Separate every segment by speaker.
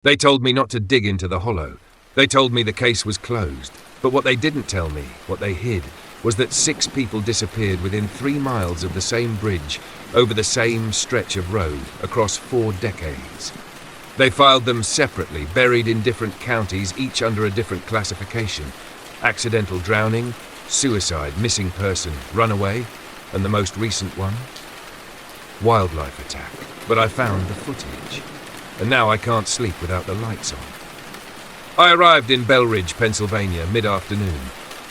Speaker 1: They told me not to dig into the hollow. They told me the case was closed. But what they didn't tell me, what they hid, was that 6 people disappeared within 3 miles of the same bridge, over the same stretch of road, across 4 decades. They filed them separately, buried in different counties, each under a different classification. Accidental drowning, suicide, missing person, runaway, and the most recent one? Wildlife attack. But I found the footage. And now I can't sleep without the lights on. I arrived in Belridge, Pennsylvania, mid-afternoon.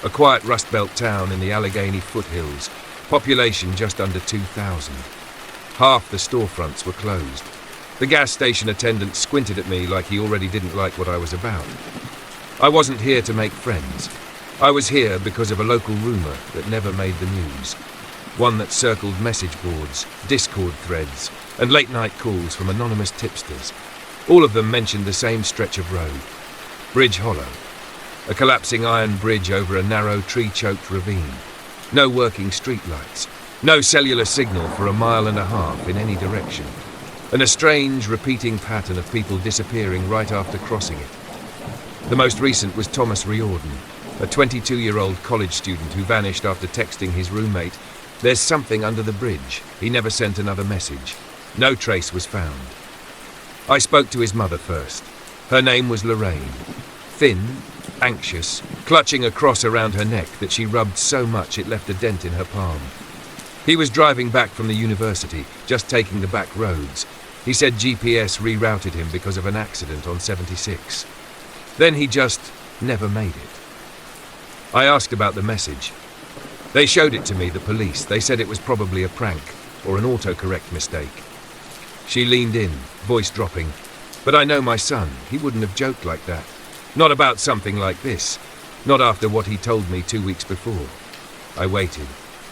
Speaker 1: A quiet Rust Belt town in the Allegheny foothills. Population just under 2,000. Half the storefronts were closed. The gas station attendant squinted at me like he already didn't like what I was about. I wasn't here to make friends. I was here because of a local rumour that never made the news. One that circled message boards, Discord threads, and late-night calls from anonymous tipsters. All of them mentioned the same stretch of road. Bridge Hollow. A collapsing iron bridge over a narrow, tree-choked ravine. No working streetlights. No cellular signal for 1.5 miles in any direction. And a strange, repeating pattern of people disappearing right after crossing it. The most recent was Thomas Riordan, a 22-year-old college student who vanished after texting his roommate, "There's something under the bridge." He never sent another message. No trace was found. I spoke to his mother first. Her name was Lorraine. Thin, anxious, clutching a cross around her neck that she rubbed so much it left a dent in her palm. He was driving back from the university, just taking the back roads. He said GPS rerouted him because of an accident on 76. Then he just never made it. I asked about the message. They showed it to me, the police. They said it was probably a prank or an autocorrect mistake. She leaned in, voice dropping. "But I know my son. He wouldn't have joked like that. Not about something like this. Not after what he told me 2 weeks before." I waited.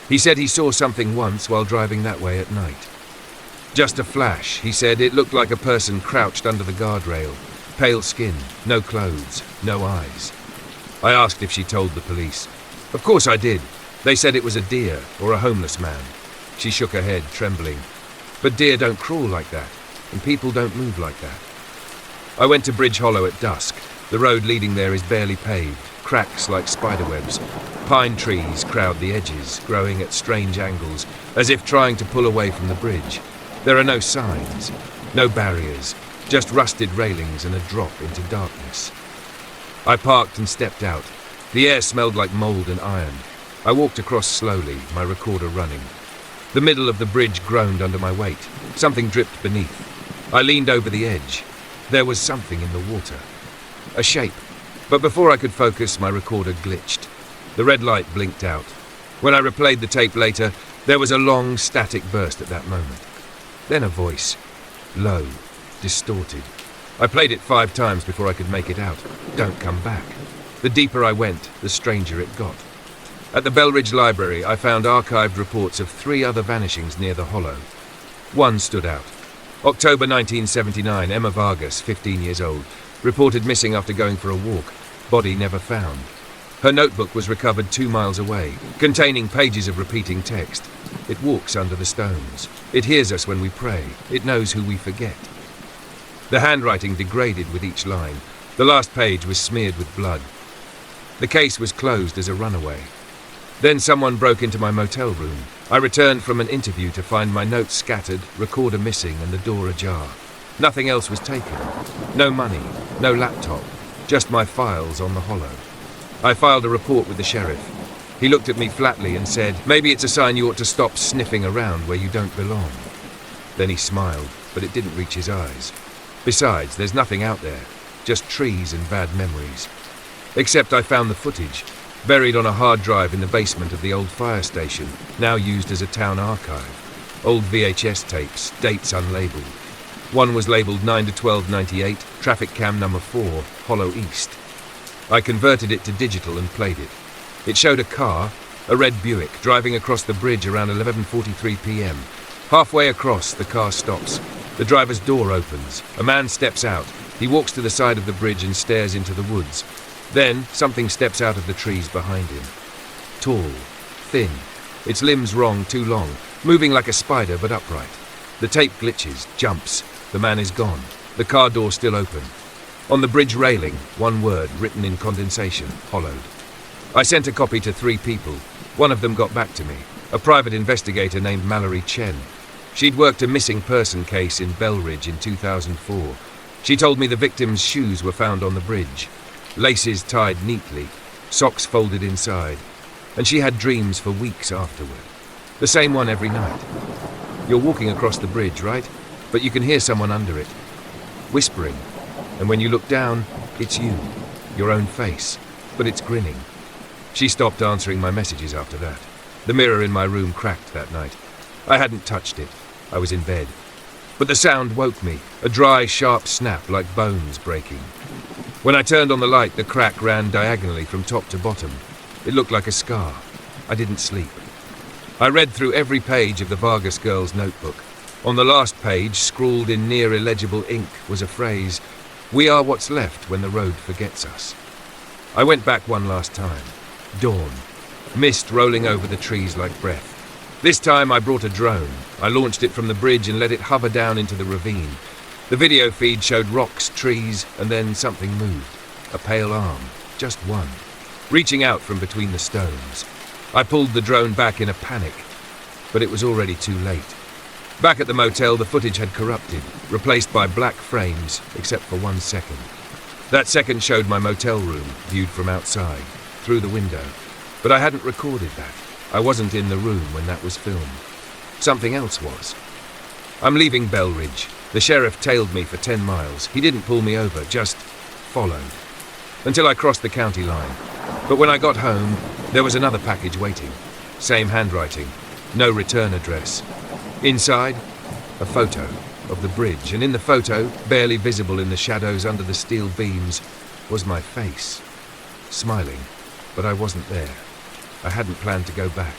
Speaker 1: He said he saw something once while driving that way at night. "Just a flash," he said. "It looked like a person crouched under the guardrail. Pale skin, no clothes, no eyes." I asked if she told the police. "Of course I did. They said it was a deer or a homeless man." She shook her head, trembling. "But deer don't crawl like that, and people don't move like that." I went to Bridge Hollow at dusk. The road leading there is barely paved, cracks like spiderwebs. Pine trees crowd the edges, growing at strange angles, as if trying to pull away from the bridge. There are no signs, no barriers, just rusted railings and a drop into darkness. I parked and stepped out. The air smelled like mold and iron. I walked across slowly, my recorder running. The middle of the bridge groaned under my weight. Something dripped beneath. I leaned over the edge. There was something in the water. A shape. But before I could focus, my recorder glitched. The red light blinked out. When I replayed the tape later, there was a long, static burst at that moment. Then a voice. Low, distorted. I played it 5 times before I could make it out. "Don't come back." The deeper I went, the stranger it got. At the Belridge Library, I found archived reports of 3 other vanishings near the hollow. One stood out. October 1979, Emma Vargas, 15 years old, reported missing after going for a walk. Body never found. Her notebook was recovered 2 miles away, containing pages of repeating text. It walks under the stones. It hears us when we pray. It knows who we forget. The handwriting degraded with each line. The last page was smeared with blood. The case was closed as a runaway. Then someone broke into my motel room. I returned from an interview to find my notes scattered, recorder missing, and the door ajar. Nothing else was taken. No money, no laptop, just my files on the hollow. I filed a report with the sheriff. He looked at me flatly and said, "Maybe it's a sign you ought to stop sniffing around where you don't belong." Then he smiled, but it didn't reach his eyes. Besides, there's nothing out there, just trees and bad memories. Except I found the footage, buried on a hard drive in the basement of the old fire station, now used as a town archive. Old VHS tapes, dates unlabeled. One was labelled 9-12-98, traffic cam number 4, Hollow East. I converted it to digital and played it. It showed a car, a red Buick, driving across the bridge around 11:43 p.m. Halfway across, the car stops. The driver's door opens. A man steps out. He walks to the side of the bridge and stares into the woods. Then, something steps out of the trees behind him. Tall, thin, its limbs wrong, too long, moving like a spider but upright. The tape glitches, jumps. The man is gone. The car door still open. On the bridge railing, one word written in condensation, hollowed. I sent a copy to 3 people. One of them got back to me, a private investigator named Mallory Chen. She'd worked a missing person case in Belridge in 2004. She told me the victim's shoes were found on the bridge, laces tied neatly, socks folded inside, and she had dreams for weeks afterward. The same one every night. You're walking across the bridge, right? But you can hear someone under it, whispering, and when you look down, it's you, your own face, but it's grinning. She stopped answering my messages after that. The mirror in my room cracked that night. I hadn't touched it. I was in bed. But the sound woke me, a dry, sharp snap like bones breaking. When I turned on the light, the crack ran diagonally from top to bottom. It looked like a scar. I didn't sleep. I read through every page of the Vargas girl's notebook. On the last page, scrawled in near illegible ink, was a phrase, "We are what's left when the road forgets us." I went back one last time. Dawn. Mist rolling over the trees like breath. This time I brought a drone. I launched it from the bridge and let it hover down into the ravine. The video feed showed rocks, trees, and then something moved. A pale arm. Just one. Reaching out from between the stones. I pulled the drone back in a panic, but it was already too late. Back at the motel, the footage had corrupted, replaced by black frames, except for 1 second. That second showed my motel room, viewed from outside, through the window. But I hadn't recorded that. I wasn't in the room when that was filmed. Something else was. I'm leaving Belridge. The sheriff tailed me for 10 miles. He didn't pull me over, just followed. Until I crossed the county line. But when I got home, there was another package waiting. Same handwriting. No return address. Inside, a photo of the bridge, and in the photo, barely visible in the shadows under the steel beams, was my face. Smiling, but I wasn't there. I hadn't planned to go back.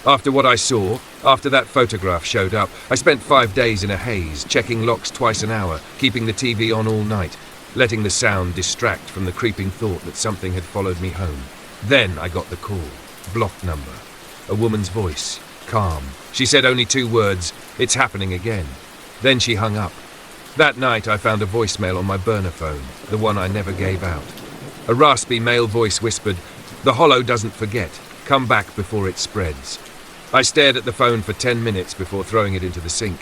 Speaker 1: After what I saw, after that photograph showed up, I spent 5 days in a haze, checking locks twice an hour, keeping the TV on all night, letting the sound distract from the creeping thought that something had followed me home. Then I got the call. Blocked number. A woman's voice. Calm. She said only 2 words, "It's happening again." Then she hung up. That night I found a voicemail on my burner phone, the one I never gave out. A raspy male voice whispered, "The hollow doesn't forget. Come back before it spreads." I stared at the phone for 10 minutes before throwing it into the sink.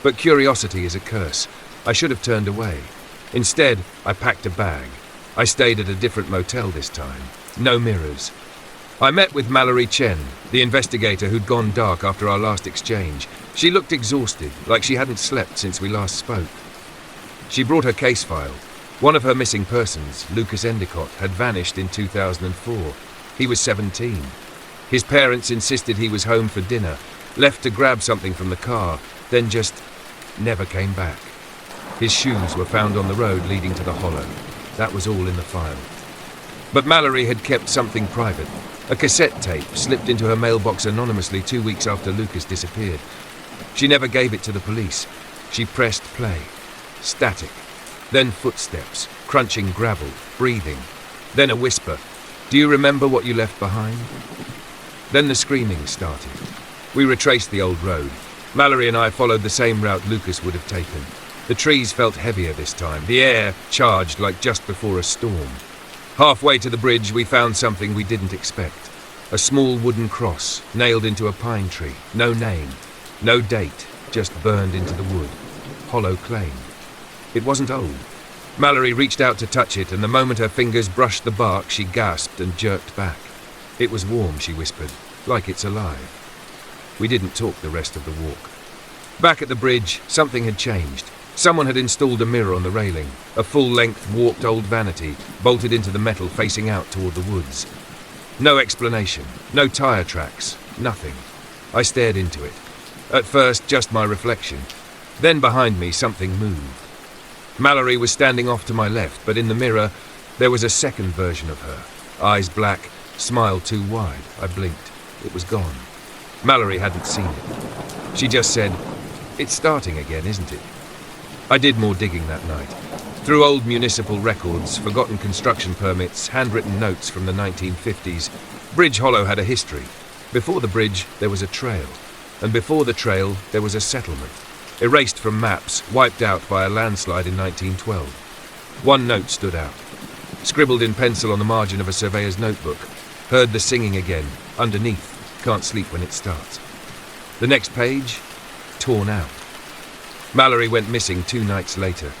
Speaker 1: But curiosity is a curse. I should have turned away. Instead, I packed a bag. I stayed at a different motel this time. No mirrors. I met with Mallory Chen, the investigator who'd gone dark after our last exchange. She looked exhausted, like she hadn't slept since we last spoke. She brought her case file. One of her missing persons, Lucas Endicott, had vanished in 2004. He was 17. His parents insisted he was home for dinner, left to grab something from the car, then just never came back. His shoes were found on the road leading to the hollow. That was all in the file. But Mallory had kept something private. A cassette tape slipped into her mailbox anonymously 2 weeks after Lucas disappeared. She never gave it to the police. She pressed play. Static. Then footsteps, crunching gravel, breathing. Then a whisper. "Do you remember what you left behind?" Then the screaming started. We retraced the old road. Mallory and I followed the same route Lucas would have taken. The trees felt heavier this time, the air charged like just before a storm. Halfway to the bridge, we found something we didn't expect. A small wooden cross, nailed into a pine tree. No name, no date, just burned into the wood. Hollow claimed. It wasn't old. Mallory reached out to touch it, and the moment her fingers brushed the bark, she gasped and jerked back. "It was warm," she whispered, "like it's alive." We didn't talk the rest of the walk. Back at the bridge, something had changed. Someone had installed a mirror on the railing, a full-length warped old vanity, bolted into the metal facing out toward the woods. No explanation, no tire tracks, nothing. I stared into it. At first, just my reflection. Then behind me, something moved. Mallory was standing off to my left, but in the mirror, there was a second version of her. Eyes black, smile too wide. I blinked. It was gone. Mallory hadn't seen it. She just said, "It's starting again, isn't it?" I did more digging that night. Through old municipal records, forgotten construction permits, handwritten notes from the 1950s, Bridge Hollow had a history. Before the bridge, there was a trail. And before the trail, there was a settlement. Erased from maps, wiped out by a landslide in 1912. One note stood out. Scribbled in pencil on the margin of a surveyor's notebook. Heard the singing again. Underneath, can't sleep when it starts. The next page, torn out. Mallory went missing 2 nights later.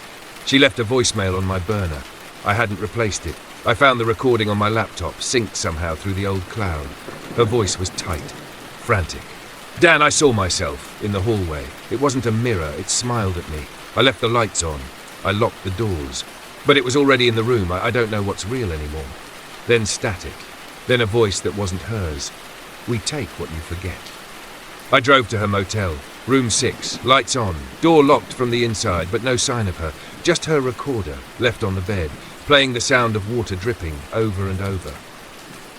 Speaker 1: She left a voicemail on my burner. I hadn't replaced it. I found the recording on my laptop, synced somehow through the old cloud. Her voice was tight, frantic. Dan, I saw myself in the hallway. It wasn't a mirror, it smiled at me. I left the lights on. I locked the doors. But it was already in the room. I don't know what's real anymore. Then static. Then a voice that wasn't hers. We take what you forget. I drove to her motel. Room 6, lights on, door locked from the inside, but no sign of her. Just her recorder, left on the bed, playing the sound of water dripping over and over.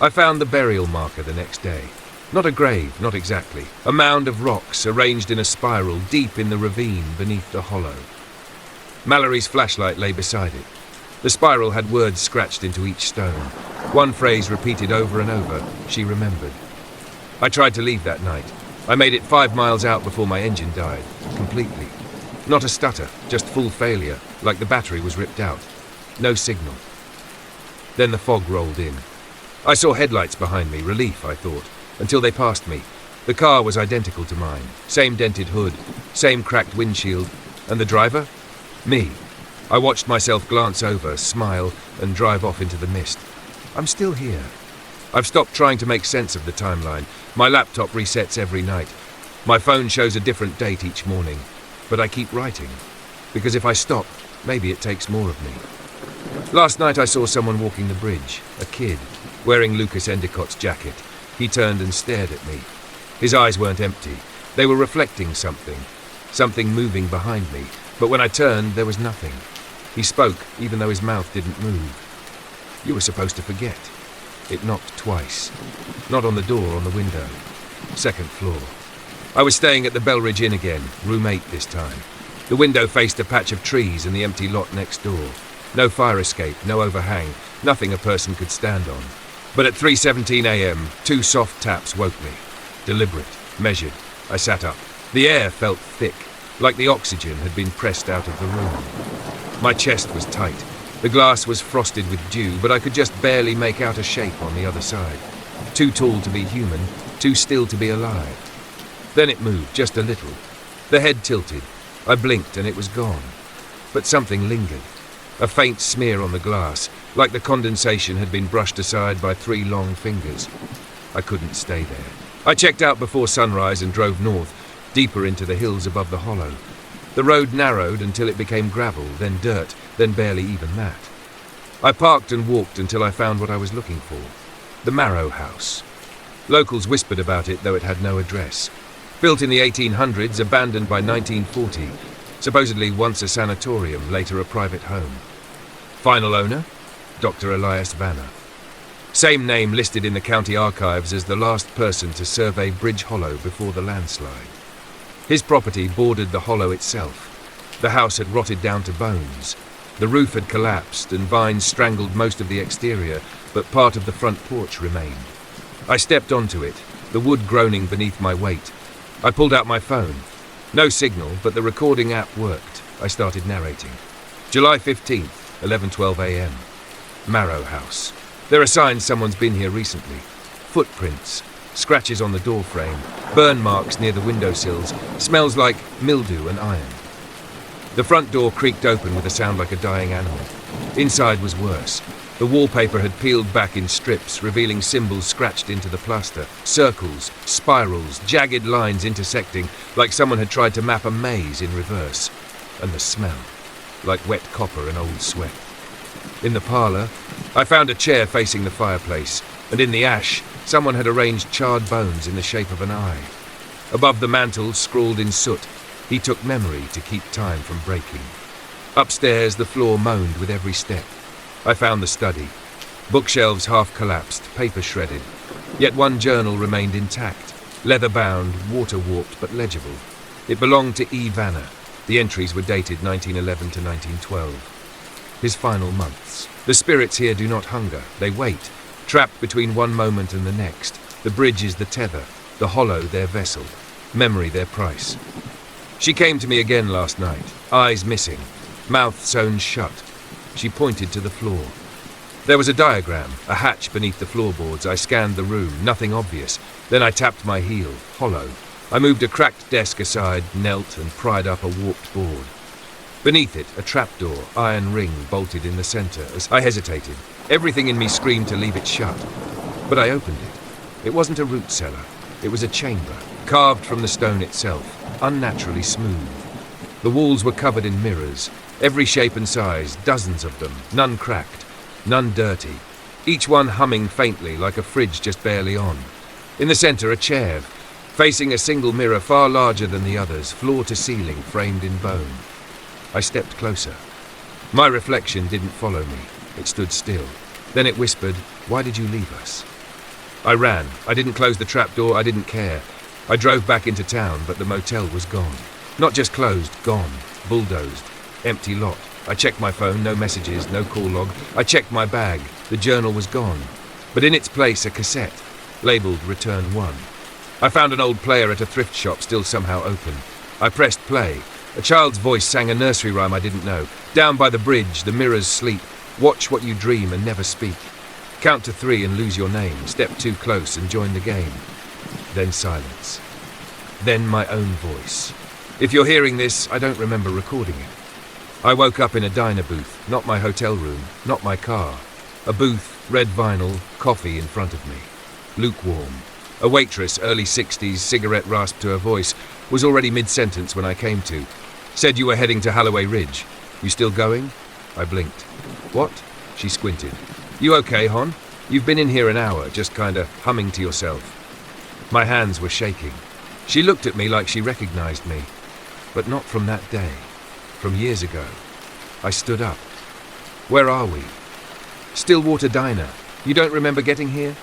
Speaker 1: I found the burial marker the next day. Not a grave, not exactly. A mound of rocks arranged in a spiral deep in the ravine beneath the hollow. Mallory's flashlight lay beside it. The spiral had words scratched into each stone. One phrase repeated over and over. She remembered. I tried to leave that night. I made it 5 miles out before my engine died, completely. Not a stutter, just full failure, like the battery was ripped out. No signal. Then the fog rolled in. I saw headlights behind me, relief, I thought, until they passed me. The car was identical to mine, same dented hood, same cracked windshield, and the driver? Me. I watched myself glance over, smile, and drive off into the mist. I'm still here. I've stopped trying to make sense of the timeline. My laptop resets every night. My phone shows a different date each morning. But I keep writing. Because if I stop, maybe it takes more of me. Last night I saw someone walking the bridge. A kid, wearing Lucas Endicott's jacket. He turned and stared at me. His eyes weren't empty. They were reflecting something. Something moving behind me. But when I turned, there was nothing. He spoke, even though his mouth didn't move. You were supposed to forget. It knocked twice. Not on the door, on the window. 2nd floor. I was staying at the Belridge Inn again, room 8 this time. The window faced a patch of trees and the empty lot next door. No fire escape, no overhang, nothing a person could stand on. But at 3:17 a.m, 2 soft taps woke me. Deliberate, measured. I sat up. The air felt thick, like the oxygen had been pressed out of the room. My chest was tight. The glass was frosted with dew, but I could just barely make out a shape on the other side. Too tall to be human, too still to be alive. Then it moved, just a little. The head tilted. I blinked and it was gone. But something lingered. A faint smear on the glass, like the condensation had been brushed aside by 3 long fingers. I couldn't stay there. I checked out before sunrise and drove north, deeper into the hills above the hollow. The road narrowed until it became gravel, then dirt, then barely even that. I parked and walked until I found what I was looking for. The Marrow House. Locals whispered about it, though it had no address. Built in the 1800s, abandoned by 1940. Supposedly once a sanatorium, later a private home. Final owner? Dr. Elias Vanner. Same name listed in the county archives as the last person to survey Bridge Hollow before the landslide. His property bordered the hollow itself. The house had rotted down to bones. The roof had collapsed and vines strangled most of the exterior, but part of the front porch remained. I stepped onto it, the wood groaning beneath my weight. I pulled out my phone. No signal, but the recording app worked. I started narrating. July 15th, 11:12 a.m. Marrow House. There are signs someone's been here recently. Footprints. Scratches on the door frame, burn marks near the windowsills, smells like mildew and iron. The front door creaked open with a sound like a dying animal. Inside was worse. The wallpaper had peeled back in strips, revealing symbols scratched into the plaster. Circles, spirals, jagged lines intersecting, like someone had tried to map a maze in reverse. And the smell, like wet copper and old sweat. In the parlour, I found a chair facing the fireplace, and in the ash, someone had arranged charred bones in the shape of an eye. Above the mantel, scrawled in soot, he took memory to keep time from breaking. Upstairs, the floor moaned with every step. I found the study. Bookshelves half collapsed, paper shredded. Yet one journal remained intact, leather-bound, water-warped but legible. It belonged to E. Vanner. The entries were dated 1911 to 1912. His final months. The spirits here do not hunger, they wait. Trapped between one moment and the next, the bridge is the tether, the hollow their vessel, memory their price. She came to me again last night, eyes missing, mouth sewn shut. She pointed to the floor. There was a diagram, a hatch beneath the floorboards. I scanned the room, nothing obvious. Then I tapped my heel, hollow. I moved a cracked desk aside, knelt and pried up a warped board. Beneath it, a trapdoor, iron ring bolted in the center. As I hesitated, everything in me screamed to leave it shut. But I opened it. It wasn't a root cellar. It was a chamber, carved from the stone itself, unnaturally smooth. The walls were covered in mirrors, every shape and size, dozens of them, none cracked, none dirty, each one humming faintly like a fridge just barely on. In the center, a chair, facing a single mirror far larger than the others, floor to ceiling, framed in bone. I stepped closer. My reflection didn't follow me. It stood still. Then it whispered, "Why did you leave us?" I ran. I didn't close the trapdoor. I didn't care. I drove back into town, but the motel was gone. Not just closed, gone. Bulldozed. Empty lot. I checked my phone, no messages, no call log. I checked my bag. The journal was gone. But in its place, a cassette, labeled Return 1. I found an old player at a thrift shop, still somehow open. I pressed play. A child's voice sang a nursery rhyme I didn't know. Down by the bridge, the mirrors sleep. Watch what you dream and never speak. Count to 3 and lose your name. Step too close and join the game. Then silence. Then my own voice. If you're hearing this, I don't remember recording it. I woke up in a diner booth, not my hotel room, not my car. A booth, red vinyl, coffee in front of me. Lukewarm. A waitress, early 60s, cigarette rasp to her voice, was already mid-sentence when I came to. Said you were heading to Holloway Ridge. You still going? I blinked. What? She squinted. You okay, Hon? You've been in here an hour, just kinda humming to yourself. My hands were shaking. She looked at me like she recognized me. But not from that day. From years ago. I stood up. Where are we? Stillwater Diner. You don't remember getting here?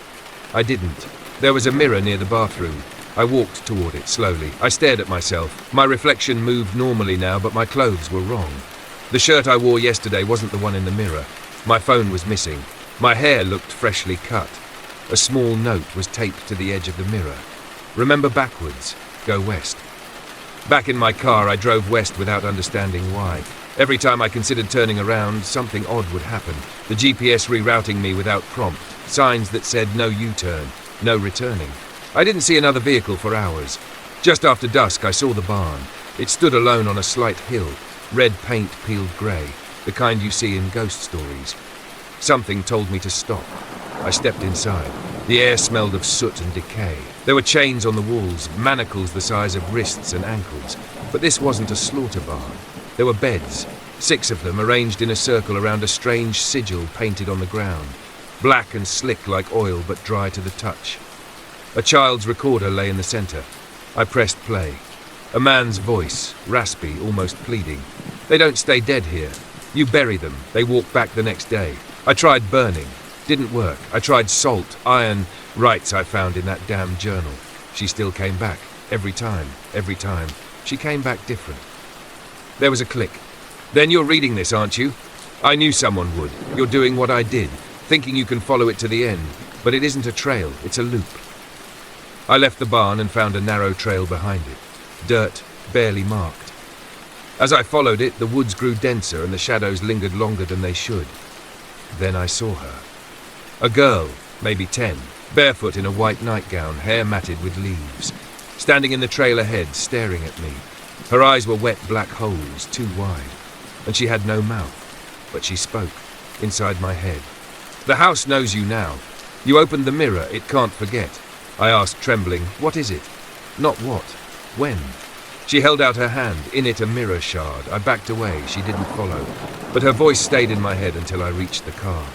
Speaker 1: I didn't. There was a mirror near the bathroom. I walked toward it slowly. I stared at myself. My reflection moved normally now, but my clothes were wrong. The shirt I wore yesterday wasn't the one in the mirror. My phone was missing. My hair looked freshly cut. A small note was taped to the edge of the mirror. Remember backwards. Go west. Back in my car, I drove west without understanding why. Every time I considered turning around, something odd would happen. The GPS rerouting me without prompt. Signs that said no U-turn, no returning. I didn't see another vehicle for hours. Just after dusk, I saw the barn. It stood alone on a slight hill. Red paint peeled grey, the kind you see in ghost stories. Something told me to stop. I stepped inside. The air smelled of soot and decay. There were chains on the walls, manacles the size of wrists and ankles. But this wasn't a slaughter barn. There were beds, 6 of them arranged in a circle around a strange sigil painted on the ground. Black and slick like oil, but dry to the touch. A child's recorder lay in the center. I pressed play. A man's voice, raspy, almost pleading. They don't stay dead here. You bury them. They walk back the next day. I tried burning. Didn't work. I tried salt, iron, rights I found in that damn journal. She still came back. Every time. Every time. She came back different. There was a click. Then you're reading this, aren't you? I knew someone would. You're doing what I did, thinking you can follow it to the end. But it isn't a trail. It's a loop. I left the barn and found a narrow trail behind it. Dirt, barely marked. As I followed it, the woods grew denser and the shadows lingered longer than they should. Then I saw her. A girl, maybe 10, barefoot in a white nightgown, hair matted with leaves, standing in the trail ahead, staring at me. Her eyes were wet black holes, too wide, and she had no mouth, but she spoke, inside my head. The house knows you now. You opened the mirror, it can't forget. I asked, trembling, what is it? Not what. When? She held out her hand, in it a mirror shard. I backed away, she didn't follow, but her voice stayed in my head until I reached the car.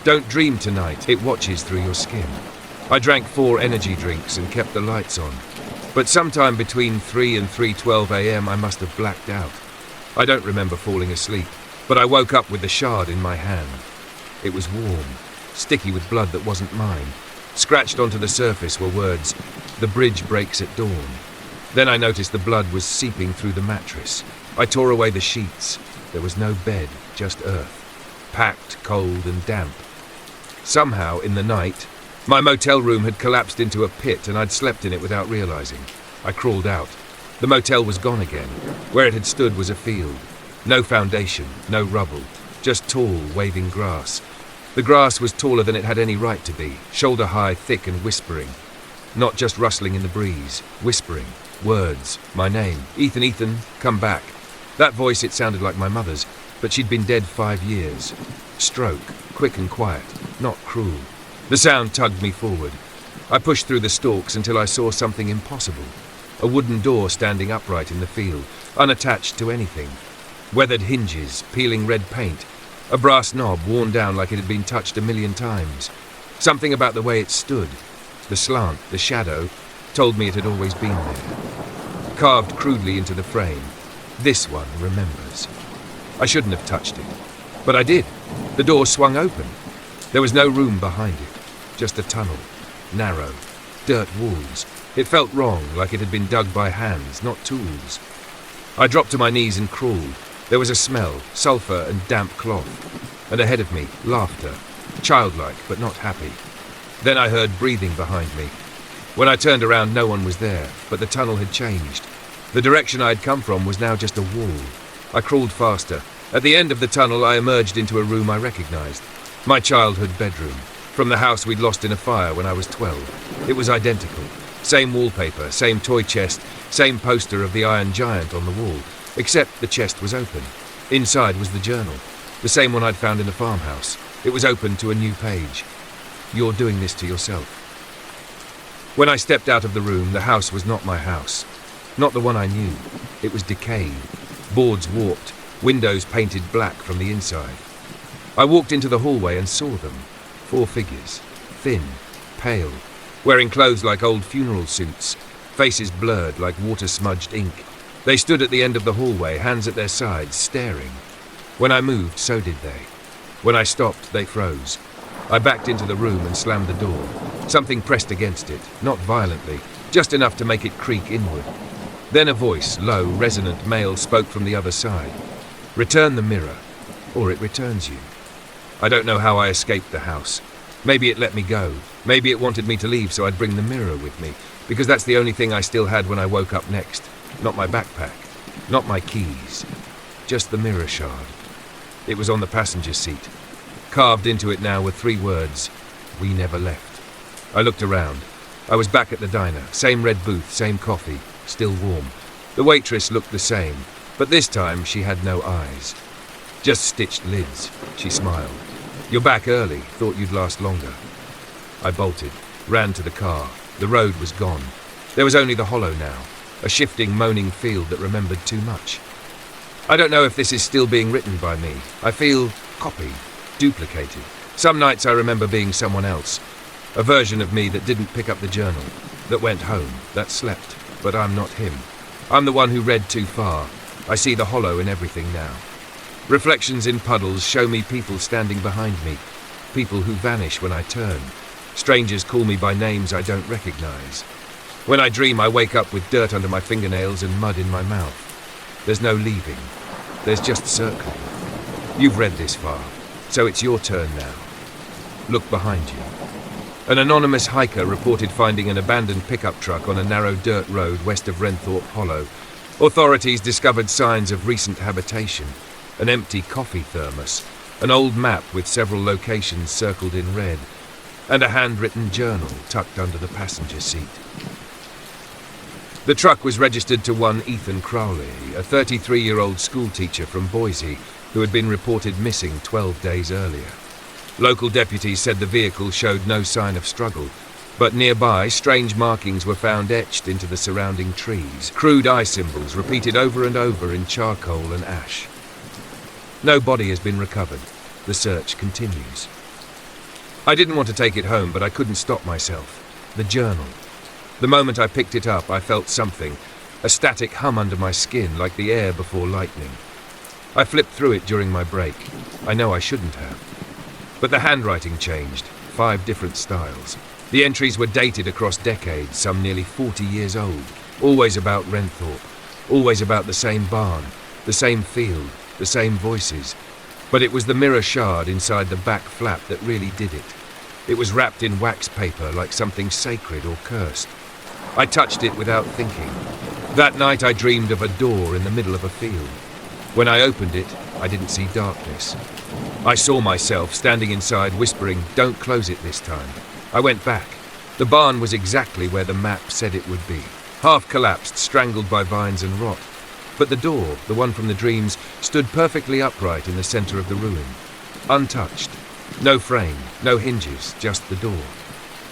Speaker 1: Don't dream tonight, it watches through your skin. I drank 4 energy drinks and kept the lights on. But sometime between 3 and 3:12 a.m. I must have blacked out. I don't remember falling asleep, but I woke up with the shard in my hand. It was warm, sticky with blood that wasn't mine. Scratched onto the surface were words, "The bridge breaks at dawn." Then I noticed the blood was seeping through the mattress. I tore away the sheets. There was no bed, just earth. Packed, cold and damp. Somehow, in the night, my motel room had collapsed into a pit and I'd slept in it without realizing. I crawled out. The motel was gone again. Where it had stood was a field. No foundation, no rubble. just tall, waving grass. The grass was taller than it had any right to be, shoulder high, thick and whispering. Not just rustling in the breeze, whispering. Words, my name, Ethan, Ethan, come back. That voice, it sounded like my mother's, but she'd been dead 5 years. Stroke, quick and quiet, not cruel. The sound tugged me forward. I pushed through the stalks until I saw something impossible. A wooden door standing upright in the field, unattached to anything. Weathered hinges, peeling red paint. A brass knob worn down like it had been touched 1,000,000 times. Something about the way it stood, the slant, the shadow, told me it had always been there. Carved crudely into the frame. This one remembers. I shouldn't have touched it, but I did. The door swung open. There was no room behind it, just a tunnel, narrow, dirt walls. It felt wrong, like it had been dug by hands, not tools. I dropped to my knees and crawled. There was a smell, sulphur and damp cloth. And ahead of me, laughter, childlike but not happy. Then I heard breathing behind me. When I turned around, no one was there, but the tunnel had changed. The direction I had come from was now just a wall. I crawled faster. At the end of the tunnel, I emerged into a room I recognized. My childhood bedroom, from the house we'd lost in a fire when I was 12. It was identical. Same wallpaper, same toy chest, same poster of the Iron Giant on the wall, except the chest was open. Inside was the journal, the same one I'd found in the farmhouse. It was open to a new page. You're doing this to yourself. When I stepped out of the room, the house was not my house. Not the one I knew. It was decayed, boards warped, windows painted black from the inside. I walked into the hallway and saw them. 4 figures, thin, pale, wearing clothes like old funeral suits, faces blurred like water-smudged ink. They stood at the end of the hallway, hands at their sides, staring. When I moved, so did they. When I stopped, they froze. I backed into the room and slammed the door. Something pressed against it, not violently, just enough to make it creak inward. Then a voice, low, resonant male, spoke from the other side. Return the mirror, or it returns you. I don't know how I escaped the house. Maybe it let me go. Maybe it wanted me to leave so I'd bring the mirror with me, because that's the only thing I still had when I woke up next. Not my backpack, not my keys, just the mirror shard. It was on the passenger seat. Carved into it now were 3 words, we never left. I looked around. I was back at the diner, same red booth, same coffee, still warm. The waitress looked the same, but this time she had no eyes. Just stitched lids. She smiled. You're back early, thought you'd last longer. I bolted, ran to the car. The road was gone. There was only the hollow now, a shifting, moaning field that remembered too much. I don't know if this is still being written by me. I feel copied, duplicated. Some nights I remember being someone else, a version of me that didn't pick up the journal, that went home, that slept, but I'm not him. I'm the one who read too far. I see the hollow in everything now. Reflections in puddles show me people standing behind me, people who vanish when I turn. Strangers call me by names I don't recognize. When I dream, I wake up with dirt under my fingernails and mud in my mouth. There's no leaving. There's just circling. You've read this far, so it's your turn now. Look behind you. An anonymous hiker reported finding an abandoned pickup truck on a narrow dirt road west of Renthorpe Hollow. Authorities discovered signs of recent habitation. An empty coffee thermos, an old map with several locations circled in red, and a handwritten journal tucked under the passenger seat. The truck was registered to one Ethan Crowley, a 33-year-old schoolteacher from Boise who had been reported missing 12 days earlier. Local deputies said the vehicle showed no sign of struggle, but nearby strange markings were found etched into the surrounding trees, crude eye symbols repeated over and over in charcoal and ash. No body has been recovered. The search continues. I didn't want to take it home, but I couldn't stop myself. The journal. The moment I picked it up, I felt something, a static hum under my skin, like the air before lightning. I flipped through it during my break. I know I shouldn't have. But the handwriting changed, 5 different styles. The entries were dated across decades, some nearly 40 years old. Always about Renthorpe. Always about the same barn, the same field, the same voices. But it was the mirror shard inside the back flap that really did it. It was wrapped in wax paper like something sacred or cursed. I touched it without thinking. That night I dreamed of a door in the middle of a field. When I opened it, I didn't see darkness. I saw myself standing inside whispering, "Don't close it this time." I went back. The barn was exactly where the map said it would be. Half collapsed, strangled by vines and rot. But the door, the one from the dreams, stood perfectly upright in the center of the ruin. Untouched. No frame, no hinges, just the door.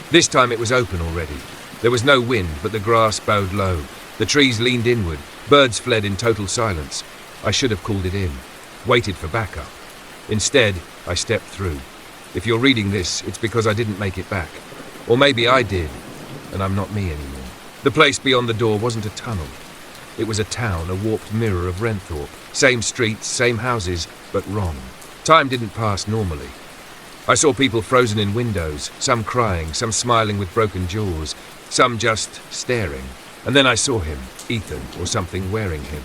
Speaker 1: This time it was open already. There was no wind, but the grass bowed low. The trees leaned inward. Birds fled in total silence. I should have called it in, waited for backup. Instead, I stepped through. If you're reading this, it's because I didn't make it back. Or maybe I did, and I'm not me anymore. The place beyond the door wasn't a tunnel. It was a town, a warped mirror of Renthorpe. Same streets, same houses, but wrong. Time didn't pass normally. I saw people frozen in windows, some crying, some smiling with broken jaws, some just staring. And then I saw him, Ethan, or something, wearing him.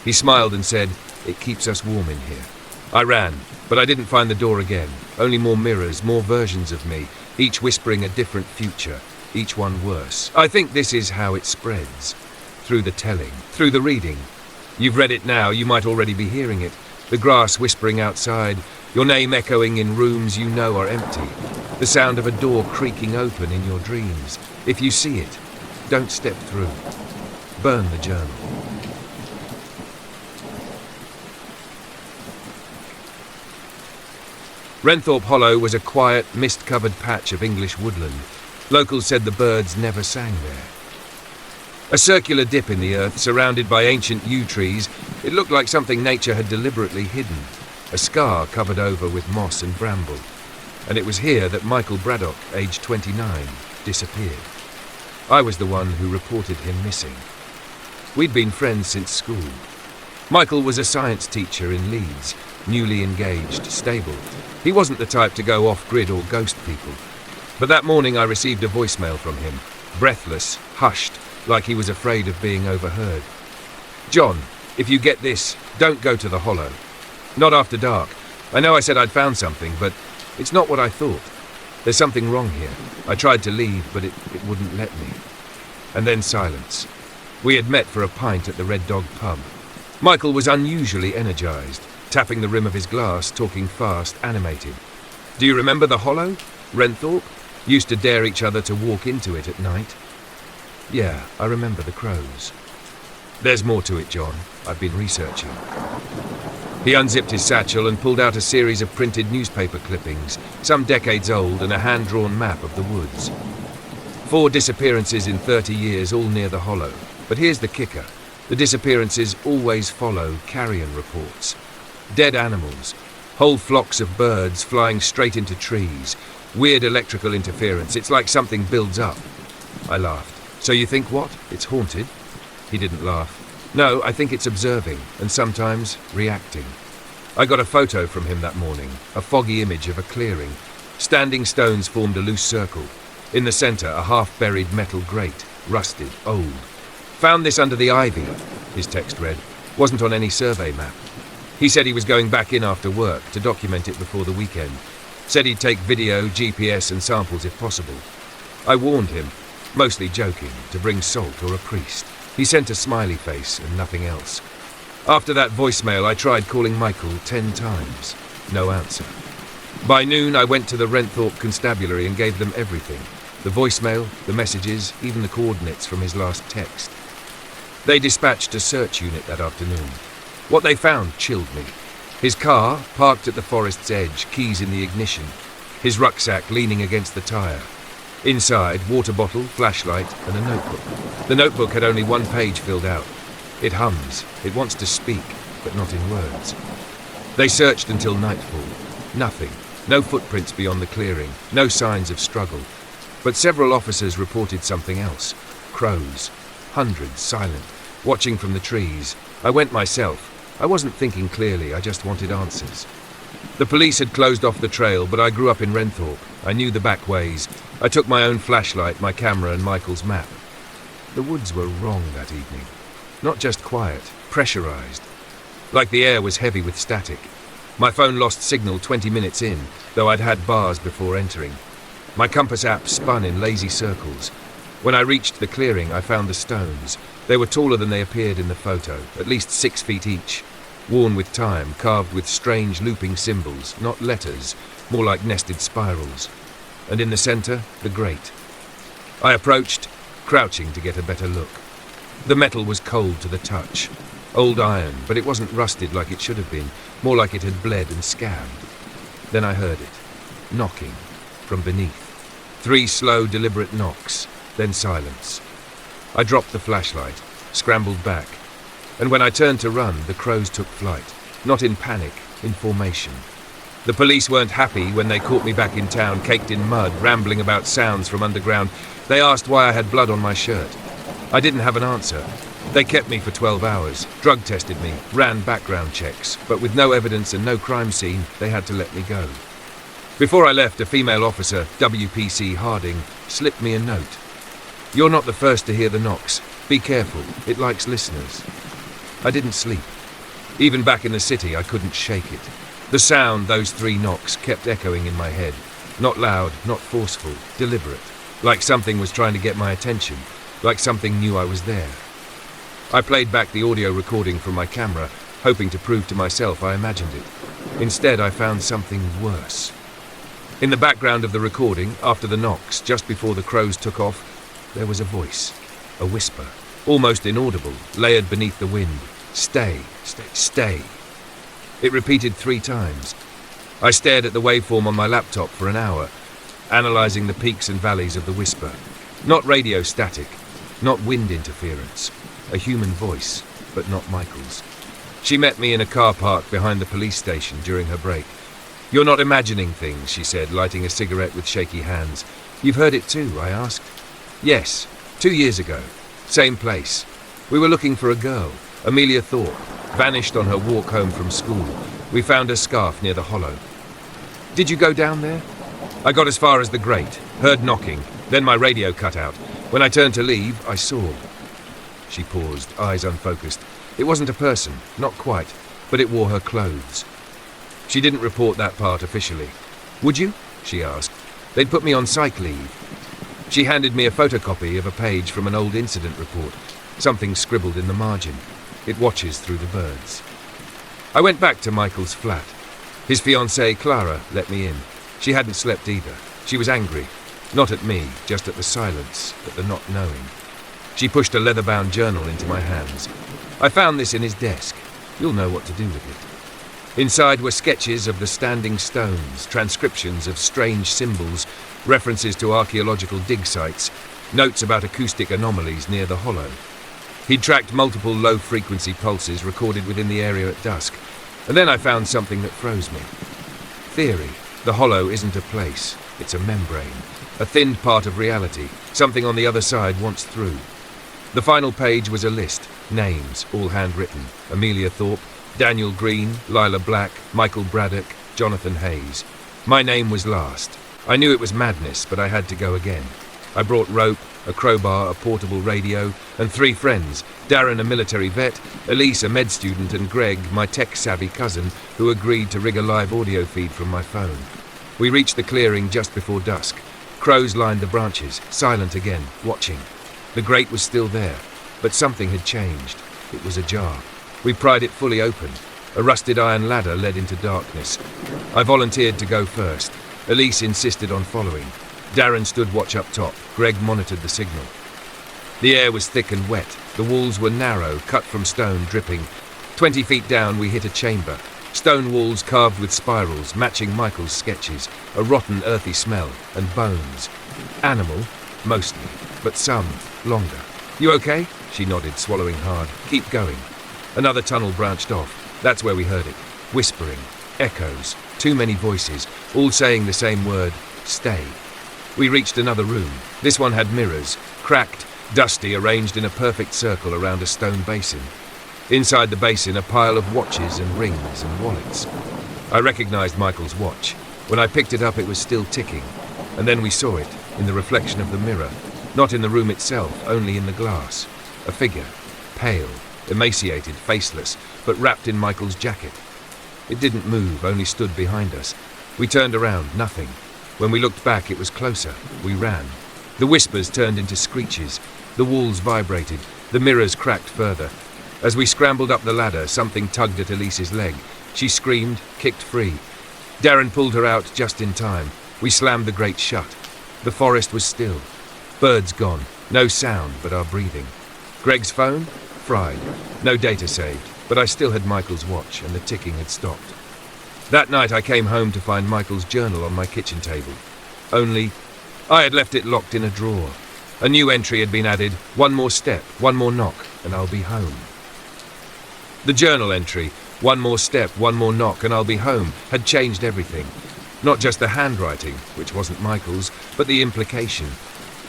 Speaker 1: He smiled and said, "It keeps us warm in here." I ran, but I didn't find the door again. Only more mirrors, more versions of me, each whispering a different future, each one worse. I think this is how it spreads. Through the telling, through the reading. You've read it now, you might already be hearing it. The grass whispering outside, your name echoing in rooms you know are empty. The sound of a door creaking open in your dreams. If you see it, don't step through. Burn the journal. Renthorpe Hollow was a quiet, mist-covered patch of English woodland. Locals said the birds never sang there. A circular dip in the earth, surrounded by ancient yew trees, it looked like something nature had deliberately hidden. A scar covered over with moss and bramble. And it was here that Michael Braddock, aged 29, disappeared. I was the one who reported him missing. We'd been friends since school. Michael was a science teacher in Leeds, newly engaged, stable. He wasn't the type to go off-grid or ghost people. But that morning I received a voicemail from him, breathless, hushed, like he was afraid of being overheard. "John, if you get this, don't go to the Hollow. Not after dark. I know I said I'd found something, but it's not what I thought. There's something wrong here. I tried to leave, but it wouldn't let me." And then silence. We had met for a pint at the Red Dog pub. Michael was unusually energized, tapping the rim of his glass, talking fast, animated. "Do you remember the Hollow? Renthorpe? Used to dare each other to walk into it at night." "Yeah, I remember the crows." "There's more to it, John. I've been researching." He unzipped his satchel and pulled out a series of printed newspaper clippings, some decades old, and a hand-drawn map of the woods. 4 disappearances in 30 years, all near the Hollow. But here's the kicker. The disappearances always follow carrion reports. Dead animals, whole flocks of birds flying straight into trees, weird electrical interference. It's like something builds up. I laughed. "So you think what? It's haunted?" He didn't laugh. "No, I think it's observing, and sometimes reacting." I got a photo from him that morning, a foggy image of a clearing. Standing stones formed a loose circle. In the center, a half-buried metal grate, rusted, old. "Found this under the ivy," his text read. "Wasn't on any survey map." He said he was going back in after work to document it before the weekend. Said he'd take video, GPS and samples if possible. I warned him, mostly joking, to bring salt or a priest. He sent a smiley face and nothing else. After that voicemail, I tried calling Michael 10 times. No answer. By noon, I went to the Renthorpe Constabulary and gave them everything. The voicemail, the messages, even the coordinates from his last text. They dispatched a search unit that afternoon. What they found chilled me. His car, parked at the forest's edge, keys in the ignition. His rucksack leaning against the tyre. Inside, water bottle, flashlight, and a notebook. The notebook had only 1 page filled out. It hums. It wants to speak, but not in words. They searched until nightfall. Nothing. No footprints beyond the clearing. No signs of struggle. But several officers reported something else. Crows. Hundreds, silent, watching from the trees. I went myself. I wasn't thinking clearly, I just wanted answers. The police had closed off the trail, but I grew up in Renthorpe. I knew the back ways. I took my own flashlight, my camera, and Michael's map. The woods were wrong that evening. Not just quiet, pressurized. Like the air was heavy with static. My phone lost signal 20 minutes in, though I'd had bars before entering. My compass app spun in lazy circles. When I reached the clearing, I found the stones. They were taller than they appeared in the photo, at least 6 feet each. worn with time, carved with strange looping symbols, not letters, more like nested spirals. And in the center, the grate. I approached, crouching to get a better look. The metal was cold to the touch. Old iron, but it wasn't rusted like it should have been, more like it had bled and scabbed. Then I heard it, knocking, from beneath. 3 slow, deliberate knocks, then silence. I dropped the flashlight, scrambled back, and when I turned to run, the crows took flight, not in panic, in formation. The police weren't happy when they caught me back in town, caked in mud, rambling about sounds from underground. They asked why I had blood on my shirt. I didn't have an answer. They kept me for 12 hours, drug tested me, ran background checks, but with no evidence and no crime scene, they had to let me go. Before I left, a female officer, WPC Harding, slipped me a note. "You're not the first to hear the knocks. Be careful, it likes listeners." I didn't sleep. Even back in the city, I couldn't shake it. The sound, those 3 knocks, kept echoing in my head. Not loud, not forceful, deliberate. Like something was trying to get my attention, like something knew I was there. I played back the audio recording from my camera, hoping to prove to myself I imagined it. Instead, I found something worse. In the background of the recording, after the knocks, just before the crows took off, there was a voice, a whisper, almost inaudible, layered beneath the wind. "Stay, stay, stay." It repeated 3 times. I stared at the waveform on my laptop for an hour, analyzing the peaks and valleys of the whisper. Not radio static, not wind interference. A human voice, but not Michael's. She met me in a car park behind the police station during her break. "You're not imagining things," she said, lighting a cigarette with shaky hands. "You've heard it too?" I asked. "Yes, 2 years ago. Same place. We were looking for a girl, Amelia Thorpe, vanished on her walk home from school. We found her scarf near the hollow." "Did you go down there?" "I got as far as the grate, heard knocking, then my radio cut out. When I turned to leave, I saw." She paused, eyes unfocused. "It wasn't a person, not quite, but it wore her clothes." She didn't report that part officially. "Would you?" she asked. "They'd put me on psych leave." She handed me a photocopy of a page from an old incident report, something scribbled in the margin. "It watches through the birds." I went back to Michael's flat. His fiancée, Clara, let me in. She hadn't slept either. She was angry. Not at me, just at the silence, at the not knowing. She pushed a leather-bound journal into my hands. "I found this in his desk. You'll know what to do with it." Inside were sketches of the standing stones, transcriptions of strange symbols, references to archaeological dig sites, notes about acoustic anomalies near the hollow. He'd tracked multiple low-frequency pulses recorded within the area at dusk, and then I found something that froze me. Theory: the hollow isn't a place, it's a membrane, a thinned part of reality, something on the other side wants through. The final page was a list, names, all handwritten: Amelia Thorpe, Daniel Green, Lila Black, Michael Braddock, Jonathan Hayes. My name was last. I knew it was madness, but I had to go again. I brought rope, a crowbar, a portable radio, and 3 friends, Darren, a military vet, Elise, a med student, and Greg, my tech-savvy cousin, who agreed to rig a live audio feed from my phone. We reached the clearing just before dusk. Crows lined the branches, silent again, watching. The grate was still there, but something had changed. It was ajar. We pried it fully open. A rusted iron ladder led into darkness. I volunteered to go first. Elise insisted on following. Darren stood watch up top. Greg monitored the signal. The air was thick and wet. The walls were narrow, cut from stone, dripping. 20 feet down, we hit a chamber. Stone walls carved with spirals, matching Michael's sketches. A rotten, earthy smell, and bones. Animal, mostly, but some longer. "You okay?" She nodded, swallowing hard. "Keep going." Another tunnel branched off. That's where we heard it. Whispering. Echoes. Too many voices, all saying the same word: stay. We reached another room. This one had mirrors, cracked, dusty, arranged in a perfect circle around a stone basin. Inside the basin, a pile of watches and rings and wallets. I recognized Michael's watch. When I picked it up, it was still ticking. And then we saw it, in the reflection of the mirror. Not in the room itself, only in the glass. A figure, pale, emaciated, faceless, but wrapped in Michael's jacket. It didn't move, only stood behind us. We turned around, nothing. When we looked back, it was closer. We ran. The whispers turned into screeches. The walls vibrated. The mirrors cracked further. As we scrambled up the ladder, something tugged at Elise's leg. She screamed, kicked free. Darren pulled her out just in time. We slammed the grate shut. The forest was still. Birds gone. No sound but our breathing. Greg's phone? Fried. No data saved, but I still had Michael's watch and the ticking had stopped. That night I came home to find Michael's journal on my kitchen table. Only, I had left it locked in a drawer. A new entry had been added. One more step, one more knock, and I'll be home. The journal entry, one more step, one more knock, and I'll be home, had changed everything. Not just the handwriting, which wasn't Michael's, but the implication.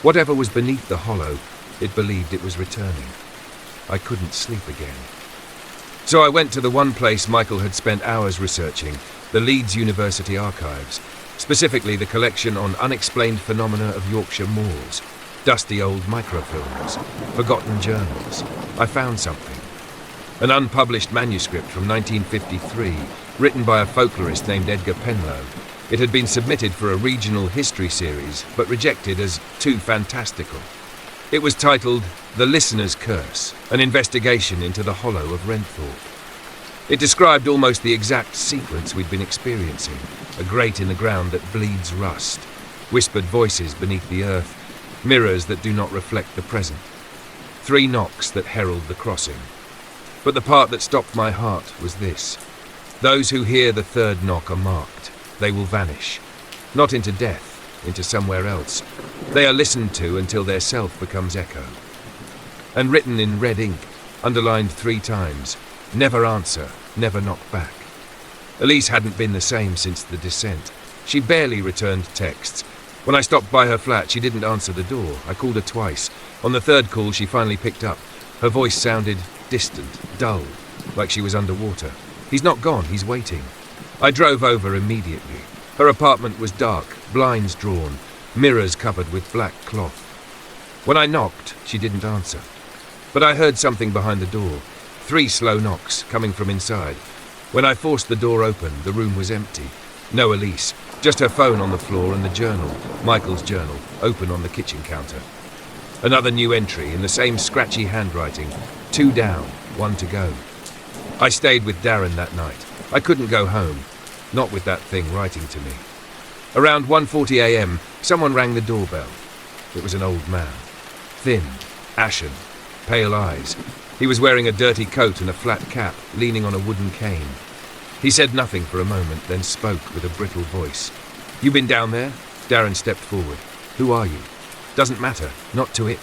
Speaker 1: Whatever was beneath the hollow, it believed it was returning. I couldn't sleep again. So I went to the one place Michael had spent hours researching, the Leeds University archives, specifically the collection on unexplained phenomena of Yorkshire moors, dusty old microfilms, forgotten journals. I found something. An unpublished manuscript from 1953, written by a folklorist named Edgar Penlow. It had been submitted for a regional history series, but rejected as too fantastical. It was titled The Listener's Curse, an investigation into the hollow of Renthorpe. It described almost the exact sequence we'd been experiencing, a grate in the ground that bleeds rust, whispered voices beneath the earth, mirrors that do not reflect the present, 3 knocks that herald the crossing. But the part that stopped my heart was this. Those who hear the 3rd knock are marked. They will vanish. Not into death, into somewhere else. They are listened to until their self becomes echo. And written in red ink, underlined 3 times, never answer, never knock back. Elise hadn't been the same since the descent. She barely returned texts. When I stopped by her flat, she didn't answer the door. I called her twice. On the 3rd call, she finally picked up. Her voice sounded distant, dull, like she was underwater. He's not gone, he's waiting. I drove over immediately. Her apartment was dark, blinds drawn, mirrors covered with black cloth. When I knocked, she didn't answer. But I heard something behind the door. 3 slow knocks coming from inside. When I forced the door open, the room was empty. No Elise, just her phone on the floor and the journal, Michael's journal, open on the kitchen counter. Another new entry in the same scratchy handwriting. 2 down, 1 to go. I stayed with Darren that night. I couldn't go home, not with that thing writing to me. Around 1:40 a.m., someone rang the doorbell. It was an old man. Thin, ashen, pale eyes. He was wearing a dirty coat and a flat cap, leaning on a wooden cane. He said nothing for a moment, then spoke with a brittle voice. "You been down there?" Darren stepped forward. "Who are you?" "Doesn't matter, not to it."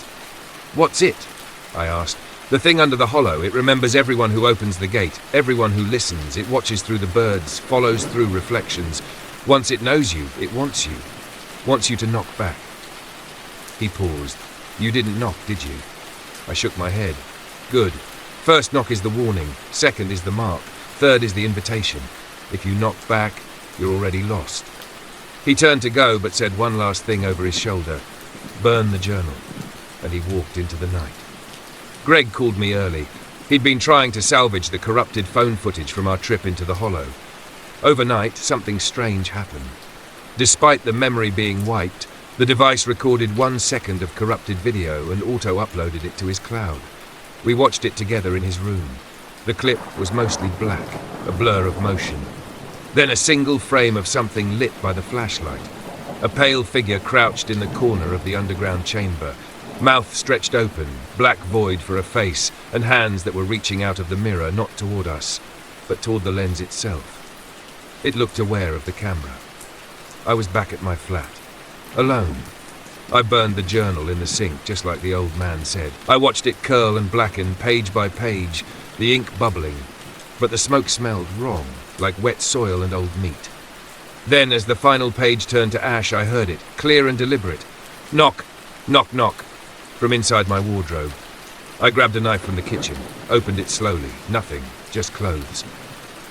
Speaker 1: "What's it?" I asked. "The thing under the hollow, it remembers everyone who opens the gate, everyone who listens, it watches through the birds, follows through reflections. Once it knows you, it wants you to knock back." He paused. "You didn't knock, did you?" I shook my head. "Good. First knock is the warning, 2nd is the mark, 3rd is the invitation. If you knock back, you're already lost." He turned to go, but said one last thing over his shoulder. "Burn the journal." And he walked into the night. Greg called me early. He'd been trying to salvage the corrupted phone footage from our trip into the hollow. Overnight, something strange happened. Despite the memory being wiped, the device recorded 1 second of corrupted video and auto-uploaded it to his cloud. We watched it together in his room. The clip was mostly black, a blur of motion. Then a single frame of something lit by the flashlight. A pale figure crouched in the corner of the underground chamber, mouth stretched open, black void for a face, and hands that were reaching out of the mirror, not toward us, but toward the lens itself. It looked aware of the camera. I was back at my flat, alone. I burned the journal in the sink, just like the old man said. I watched it curl and blacken, page by page, the ink bubbling, but the smoke smelled wrong, like wet soil and old meat. Then, as the final page turned to ash, I heard it, clear and deliberate. Knock, knock, knock, from inside my wardrobe. I grabbed a knife from the kitchen, opened it slowly. Nothing, just clothes.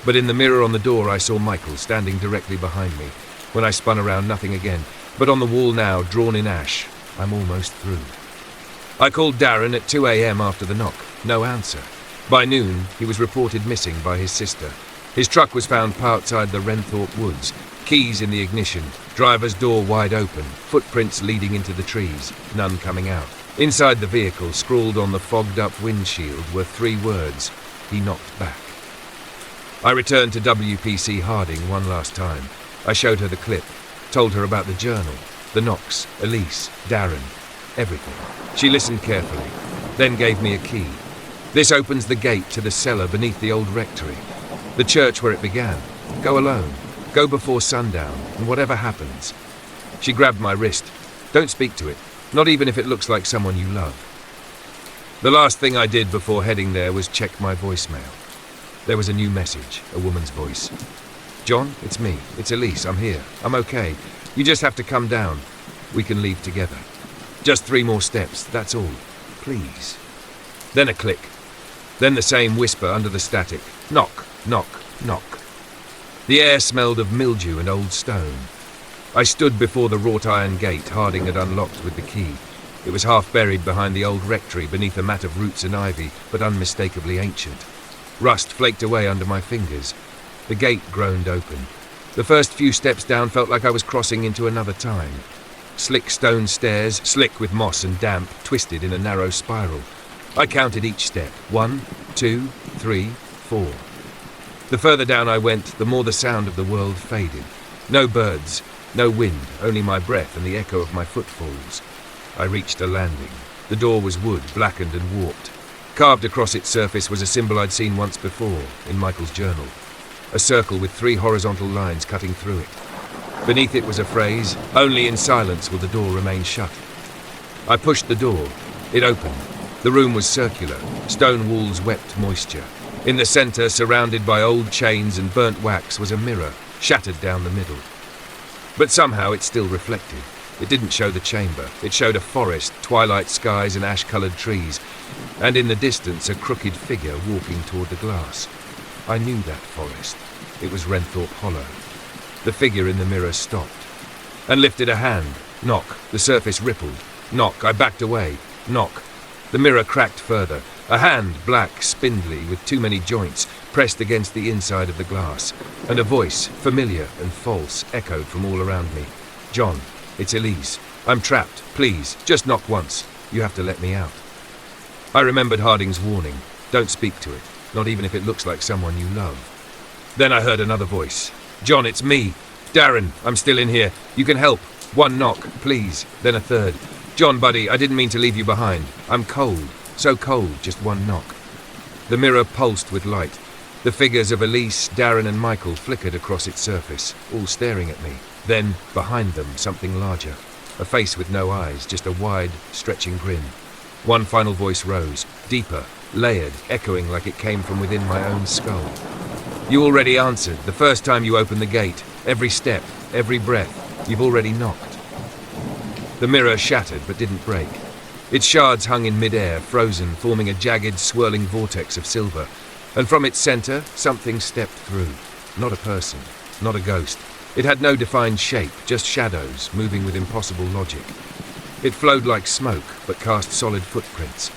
Speaker 1: But in the mirror on the door, I saw Michael standing directly behind me. When I spun around, nothing again. But on the wall now, drawn in ash, I'm almost through. I called Darren at 2 a.m. after the knock. No answer. By noon, he was reported missing by his sister. His truck was found outside the Renthorpe woods. Keys in the ignition, driver's door wide open, footprints leading into the trees, none coming out. Inside the vehicle, scrawled on the fogged-up windshield, were 3 words: he knocked back. I returned to WPC Harding one last time. I showed her the clip, told her about the journal, the knocks, Elise, Darren, everything. She listened carefully, then gave me a key. This opens the gate to the cellar beneath the old rectory, the church where it began. Go alone, go before sundown, and whatever happens. She grabbed my wrist. Don't speak to it, not even if it looks like someone you love. The last thing I did before heading there was check my voicemail. There was a new message, a woman's voice. John, it's me. It's Elise. I'm here. I'm okay. You just have to come down. We can leave together. Just 3 more steps, that's all. Please. Then a click. Then the same whisper under the static. Knock, knock, knock. The air smelled of mildew and old stone. I stood before the wrought iron gate Harding had unlocked with the key. It was half buried behind the old rectory beneath a mat of roots and ivy, but unmistakably ancient. Rust flaked away under my fingers. The gate groaned open. The first few steps down felt like I was crossing into another time. Slick stone stairs, slick with moss and damp, twisted in a narrow spiral. I counted each step. 1, 2, 3, 4. The further down I went, the more the sound of the world faded. No birds, no wind, only my breath and the echo of my footfalls. I reached a landing. The door was wood, blackened and warped. Carved across its surface was a symbol I'd seen once before, in Michael's journal. A circle with 3 horizontal lines cutting through it. Beneath it was a phrase, "Only in silence will the door remain shut." I pushed the door. It opened. The room was circular. Stone walls wept moisture. In the centre, surrounded by old chains and burnt wax, was a mirror, shattered down the middle. But somehow it still reflected. It didn't show the chamber. It showed a forest, twilight skies and ash-coloured trees, and in the distance a crooked figure walking toward the glass. I knew that forest. It was Renthorpe Hollow. The figure in the mirror stopped and lifted a hand. Knock. The surface rippled. Knock. I backed away. Knock. The mirror cracked further. A hand, black, spindly, with too many joints, pressed against the inside of the glass, and a voice, familiar and false, echoed from all around me. "John, it's Elise. I'm trapped. Please, just knock once. You have to let me out." I remembered Harding's warning. Don't speak to it, not even if it looks like someone you love. Then I heard another voice. "John, it's me. Darren, I'm still in here. You can help. 1 knock, please." Then a third. "John, buddy, I didn't mean to leave you behind. I'm cold. So cold, just 1 knock." The mirror pulsed with light. The figures of Elise, Darren and Michael flickered across its surface, all staring at me. Then, behind them, something larger. A face with no eyes, just a wide, stretching grin. One final voice rose, deeper, layered, echoing like it came from within my own skull. "You already answered, the first time you opened the gate. Every step, every breath, you've already knocked." The mirror shattered but didn't break. Its shards hung in mid-air, frozen, forming a jagged, swirling vortex of silver. And from its centre, something stepped through. Not a person, not a ghost. It had no defined shape, just shadows, moving with impossible logic. It flowed like smoke, but cast solid footprints.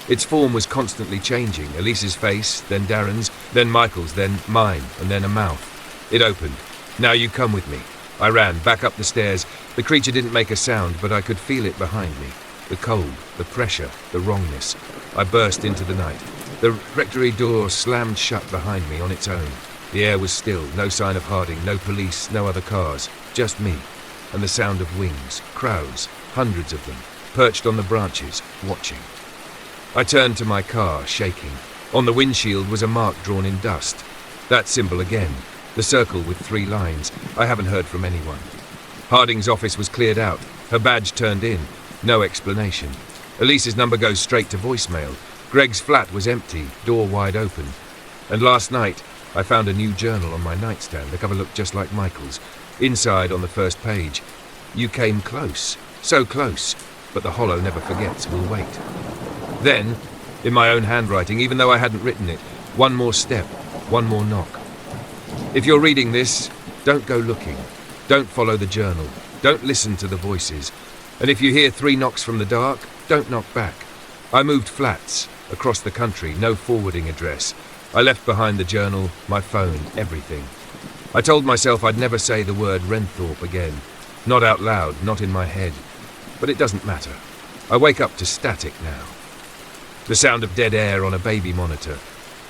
Speaker 1: Its form was constantly changing, Elise's face, then Darren's, then Michael's, then mine, and then a mouth. It opened. "Now you come with me." I ran, back up the stairs. The creature didn't make a sound, but I could feel it behind me. The cold, the pressure, the wrongness. I burst into the night. The rectory door slammed shut behind me on its own. The air was still, no sign of Harding, no police, no other cars. Just me, and the sound of wings, crowds, hundreds of them, perched on the branches, watching. I turned to my car, shaking. On the windshield was a mark drawn in dust. That symbol again, the circle with 3 lines. I haven't heard from anyone. Harding's office was cleared out, her badge turned in. No explanation. Elise's number goes straight to voicemail. Greg's flat was empty, door wide open. And last night, I found a new journal on my nightstand. The cover looked just like Michael's. Inside, on the first page, "You came close, so close, but the hollow never forgets, we'll wait." Then, in my own handwriting, even though I hadn't written it, 1 more step, 1 more knock. If you're reading this, don't go looking. Don't follow the journal. Don't listen to the voices. And if you hear 3 knocks from the dark, don't knock back. I moved flats, across the country, no forwarding address. I left behind the journal, my phone, everything. I told myself I'd never say the word Renthorpe again. Not out loud, not in my head. But it doesn't matter. I wake up to static now. The sound of dead air on a baby monitor.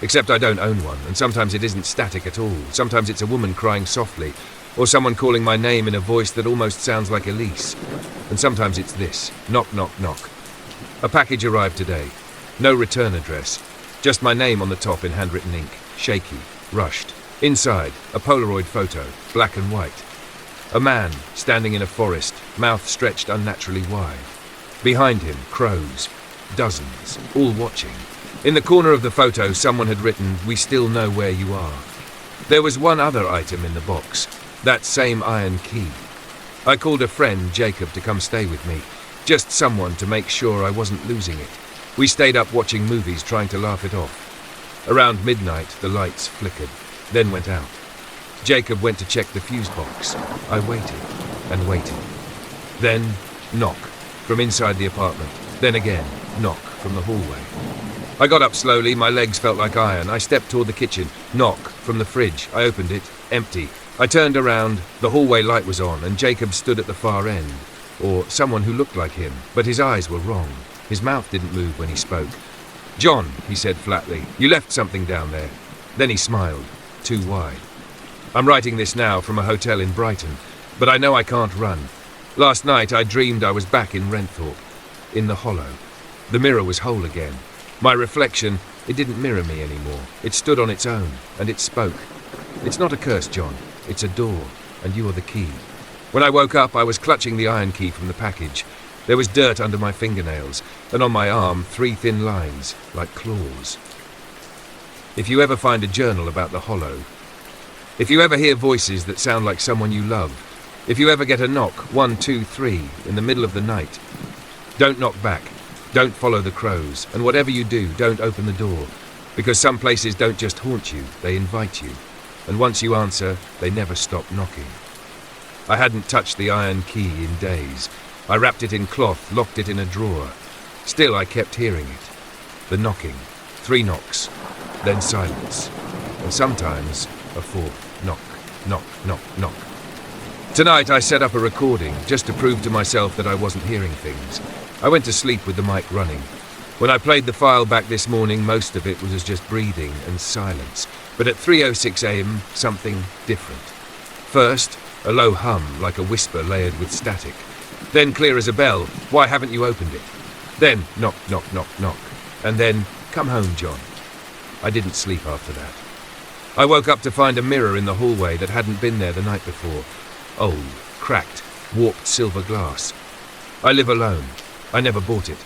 Speaker 1: Except I don't own one, and sometimes it isn't static at all. Sometimes it's a woman crying softly, or someone calling my name in a voice that almost sounds like Elise. And sometimes it's this: knock, knock, knock. A package arrived today. No return address. Just my name on the top in handwritten ink. Shaky. Rushed. Inside, a Polaroid photo, black and white. A man standing in a forest, mouth stretched unnaturally wide. Behind him, crows. Dozens, all watching. In the corner of the photo, someone had written, "We still know where you are." There was one other item in the box, that same iron key. I called a friend, Jacob, to come stay with me. Just someone to make sure I wasn't losing it. We stayed up watching movies, trying to laugh it off. Around midnight, the lights flickered, then went out. Jacob went to check the fuse box. I waited and waited. Then, knock from inside the apartment. Then again, knock from the hallway. I got up slowly, my legs felt like iron. I stepped toward the kitchen. Knock from the fridge. I opened it, empty. I turned around, the hallway light was on, and Jacob stood at the far end. Or someone who looked like him, but his eyes were wrong. His mouth didn't move when he spoke. "John," he said flatly, "you left something down there." Then he smiled, too wide. I'm writing this now from a hotel in Brighton, but I know I can't run. Last night I dreamed I was back in Renthorpe, in the hollow. The mirror was whole again. My reflection, it didn't mirror me anymore. It stood on its own, and it spoke. "It's not a curse, John. It's a door, and you are the key." When I woke up, I was clutching the iron key from the package. There was dirt under my fingernails, and on my arm, 3 thin lines, like claws. If you ever find a journal about the hollow, if you ever hear voices that sound like someone you love, if you ever get a knock, 1, 2, 3, in the middle of the night, don't knock back, don't follow the crows, and whatever you do, don't open the door, because some places don't just haunt you, they invite you, and once you answer, they never stop knocking. I hadn't touched the iron key in days. I wrapped it in cloth, locked it in a drawer. Still, I kept hearing it. The knocking. 3 knocks. Then silence. And sometimes a 4th. Knock, knock, knock, knock. Tonight I set up a recording, just to prove to myself that I wasn't hearing things. I went to sleep with the mic running. When I played the file back this morning, most of it was just breathing and silence. But at 3:06 a.m., something different. First, a low hum, like a whisper layered with static. Then clear as a bell, "Why haven't you opened it?" Then knock, knock, knock, knock. And then, "Come home, John." I didn't sleep after that. I woke up to find a mirror in the hallway that hadn't been there the night before. Old, cracked, warped silver glass. I live alone. I never bought it.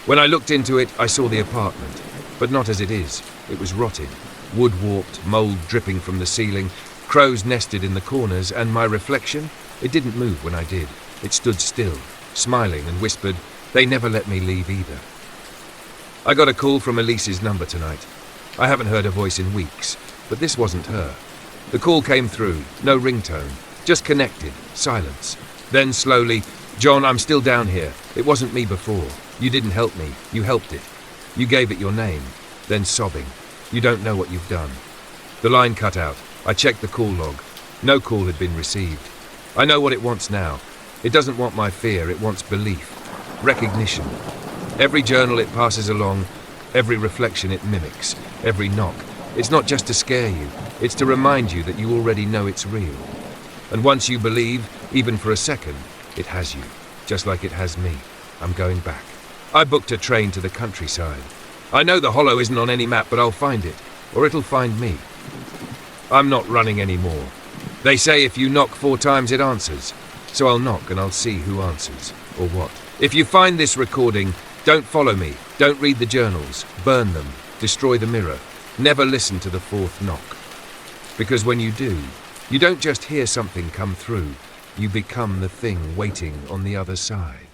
Speaker 1: When I looked into it, I saw the apartment, but not as it is. It was rotted, wood warped, mold dripping from the ceiling, crows nested in the corners, and my reflection, it didn't move when I did. It stood still, smiling, and whispered, "They never let me leave either." I got a call from Elise's number tonight. I haven't heard her voice in weeks, but this wasn't her. The call came through, no ringtone, just connected, silence. Then slowly, "John, I'm still down here. It wasn't me before. You didn't help me. You helped it. You gave it your name." Then sobbing, "You don't know what you've done." The line cut out. I checked the call log. No call had been received. I know what it wants now. It doesn't want my fear, it wants belief. Recognition. Every journal it passes along, every reflection it mimics, every knock. It's not just to scare you, it's to remind you that you already know it's real. And once you believe, even for a second, it has you, just like it has me. I'm going back. I booked a train to the countryside. I know the hollow isn't on any map, but I'll find it, or it'll find me. I'm not running anymore. They say if you knock 4 times, it answers. So I'll knock and I'll see who answers, or what. If you find this recording, don't follow me, don't read the journals, burn them, destroy the mirror. Never listen to the 4th knock. Because when you do, you don't just hear something come through, you become the thing waiting on the other side.